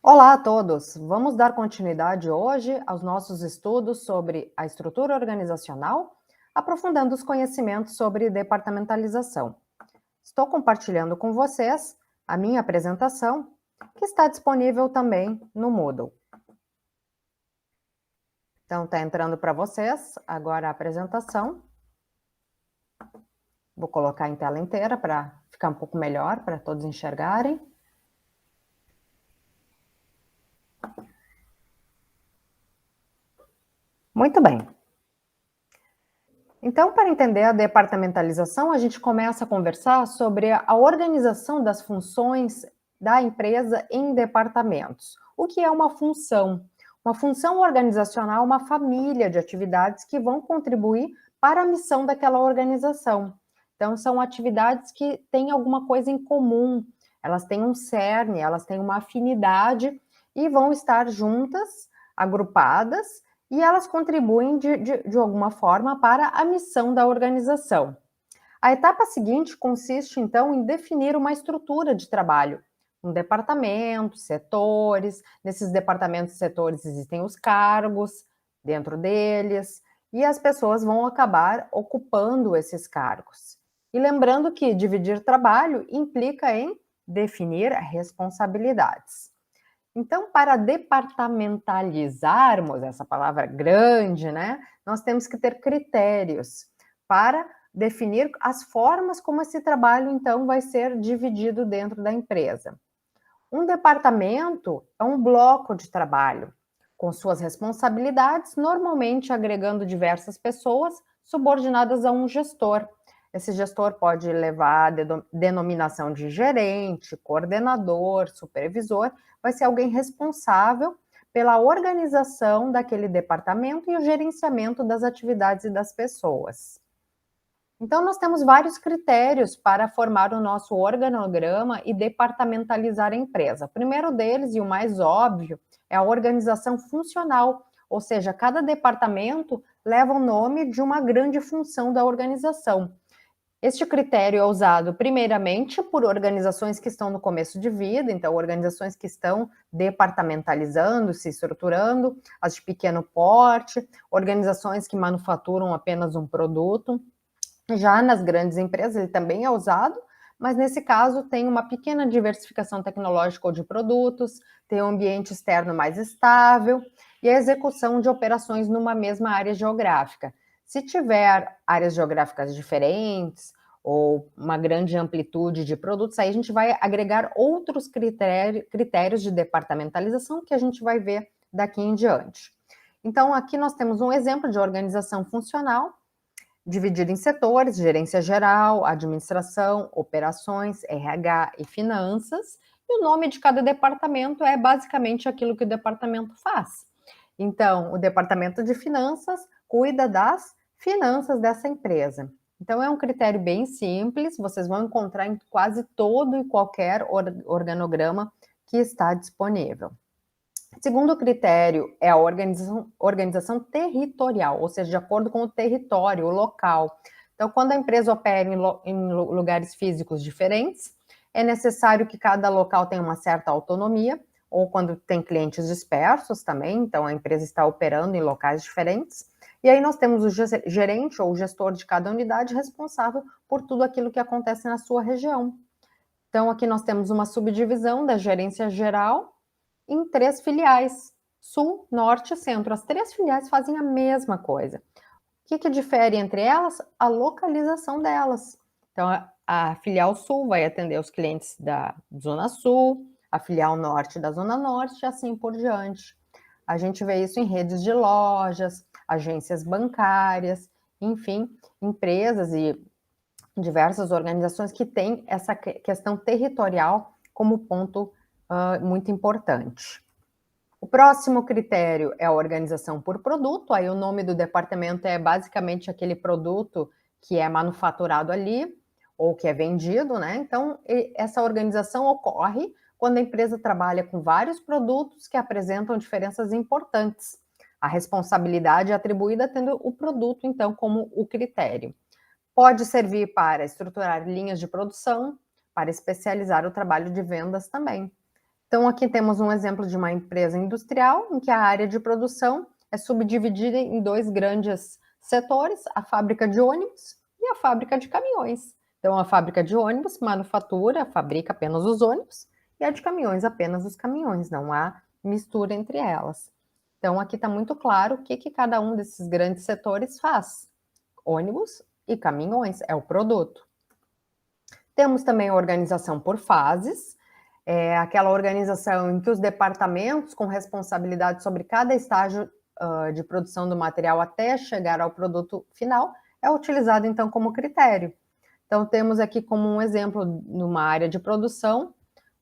Olá a todos! Vamos dar continuidade hoje aos nossos estudos sobre a estrutura organizacional, aprofundando os conhecimentos sobre departamentalização. Estou compartilhando com vocês a minha apresentação, que está disponível também no Moodle. Então, está entrando para vocês agora a apresentação. Vou colocar em tela inteira para ficar um pouco melhor, para todos enxergarem. Muito bem. Então, para entender a departamentalização, a gente começa a conversar sobre a organização das funções da empresa em departamentos. O que é uma função? Uma função organizacional é uma família de atividades que vão contribuir para a missão daquela organização. Então, são atividades que têm alguma coisa em comum, elas têm um cerne, elas têm uma afinidade e vão estar juntas, agrupadas, e elas contribuem de alguma forma para a missão da organização. A etapa seguinte consiste, então, em definir uma estrutura de trabalho, um departamento, setores. Nesses departamentos e setores existem os cargos dentro deles, e as pessoas vão acabar ocupando esses cargos. E lembrando que dividir trabalho implica em definir responsabilidades. Então, para departamentalizarmos, essa palavra grande, né, nós temos que ter critérios para definir as formas como esse trabalho, então, vai ser dividido dentro da empresa. Um departamento é um bloco de trabalho, com suas responsabilidades, normalmente agregando diversas pessoas subordinadas a um gestor. Esse gestor pode levar a denominação de gerente, coordenador, supervisor, vai ser alguém responsável pela organização daquele departamento e o gerenciamento das atividades e das pessoas. Então, nós temos vários critérios para formar o nosso organograma e departamentalizar a empresa. O primeiro deles, e o mais óbvio, é a organização funcional, ou seja, cada departamento leva o nome de uma grande função da organização. Este critério é usado primeiramente por organizações que estão no começo de vida, então organizações que estão departamentalizando, se estruturando, as de pequeno porte, organizações que manufaturam apenas um produto. Já nas grandes empresas ele também é usado, mas nesse caso tem uma pequena diversificação tecnológica ou de produtos, tem um ambiente externo mais estável e a execução de operações numa mesma área geográfica. Se tiver áreas geográficas diferentes ou uma grande amplitude de produtos, aí a gente vai agregar outros critérios de departamentalização que a gente vai ver daqui em diante. Então, aqui nós temos um exemplo de organização funcional, dividida em setores: gerência geral, administração, operações, RH e finanças, e o nome de cada departamento é basicamente aquilo que o departamento faz. Então, o departamento de finanças cuida das finanças dessa empresa. Então, é um critério bem simples, vocês vão encontrar em quase todo e qualquer organograma que está disponível. Segundo critério é a organização territorial, ou seja, de acordo com o território, o local. Então, quando a empresa opera em lugares físicos diferentes, é necessário que cada local tenha uma certa autonomia, ou quando tem clientes dispersos também, então a empresa está operando em locais diferentes. E aí nós temos o gerente ou o gestor de cada unidade responsável por tudo aquilo que acontece na sua região. Então, aqui nós temos uma subdivisão da gerência geral em 3 filiais: Sul, Norte e Centro. As 3 filiais fazem a mesma coisa. O que difere entre elas? A localização delas. Então, a filial Sul vai atender os clientes da Zona Sul, a filial Norte da Zona Norte e assim por diante. A gente vê isso em redes de lojas, agências bancárias, enfim, empresas e diversas organizações que têm essa questão territorial como ponto muito importante. O próximo critério é a organização por produto, aí o nome do departamento é basicamente aquele produto que é manufaturado ali, ou que é vendido, né? Então, essa organização ocorre quando a empresa trabalha com vários produtos que apresentam diferenças importantes. A responsabilidade é atribuída tendo o produto, então, como o critério. Pode servir para estruturar linhas de produção, para especializar o trabalho de vendas também. Então, aqui temos um exemplo de uma empresa industrial em que a área de produção é subdividida em dois grandes setores, a fábrica de ônibus e a fábrica de caminhões. Então, a fábrica de ônibus manufatura, fabrica apenas os ônibus, e a de caminhões apenas os caminhões, não há mistura entre elas. Então, aqui está muito claro o que cada um desses grandes setores faz. Ônibus e caminhões é o produto. Temos também a organização por fases, aquela organização em que os departamentos com responsabilidade sobre cada estágio de produção do material até chegar ao produto final é utilizado então como critério. Então temos aqui como um exemplo numa área de produção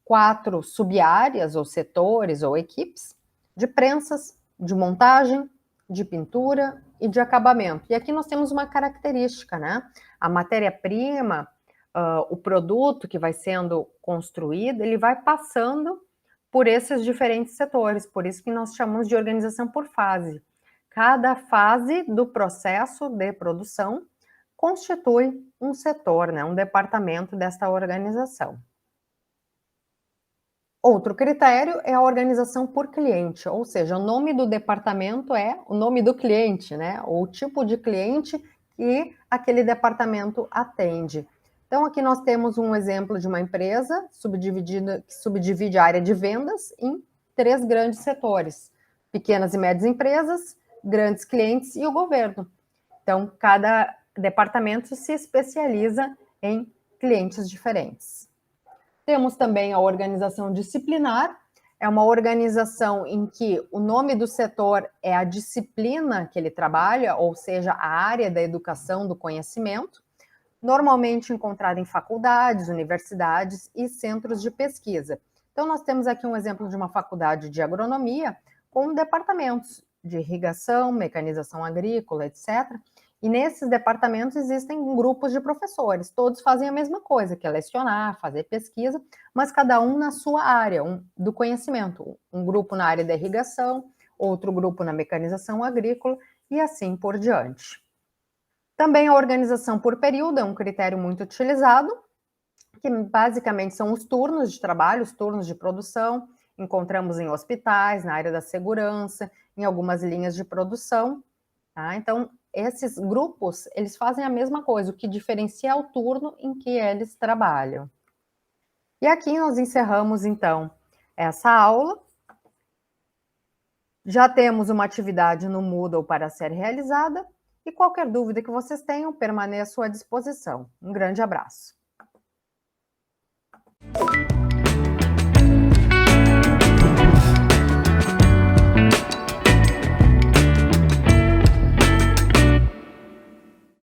4 sub-áreas ou setores ou equipes de prensas, de montagem, de pintura e de acabamento. E aqui nós temos uma característica, né? A matéria-prima, o produto que vai sendo construído, ele vai passando por esses diferentes setores, por isso que nós chamamos de organização por fase. Cada fase do processo de produção constitui um setor, né, um departamento desta organização. Outro critério é a organização por cliente, ou seja, o nome do departamento é o nome do cliente, né, ou o tipo de cliente que aquele departamento atende. Então, aqui nós temos um exemplo de uma empresa que subdivide a área de vendas em 3 grandes setores: pequenas e médias empresas, grandes clientes e o governo. Então, cada departamento se especializa em clientes diferentes. Temos também a organização disciplinar, é uma organização em que o nome do setor é a disciplina que ele trabalha, ou seja, a área da educação do conhecimento, normalmente encontrada em faculdades, universidades e centros de pesquisa. Então, nós temos aqui um exemplo de uma faculdade de agronomia com departamentos de irrigação, mecanização agrícola, etc. E nesses departamentos existem grupos de professores, todos fazem a mesma coisa, que é lecionar, fazer pesquisa, mas cada um na sua área do conhecimento. Um grupo na área da irrigação, outro grupo na mecanização agrícola e assim por diante. Também a organização por período é um critério muito utilizado, que basicamente são os turnos de trabalho, os turnos de produção. Encontramos em hospitais, na área da segurança, em algumas linhas de produção. Tá? Então, esses grupos, eles fazem a mesma coisa, o que diferencia é o turno em que eles trabalham. E aqui nós encerramos, então, essa aula. Já temos uma atividade no Moodle para ser realizada, e qualquer dúvida que vocês tenham, permaneço à disposição. Um grande abraço.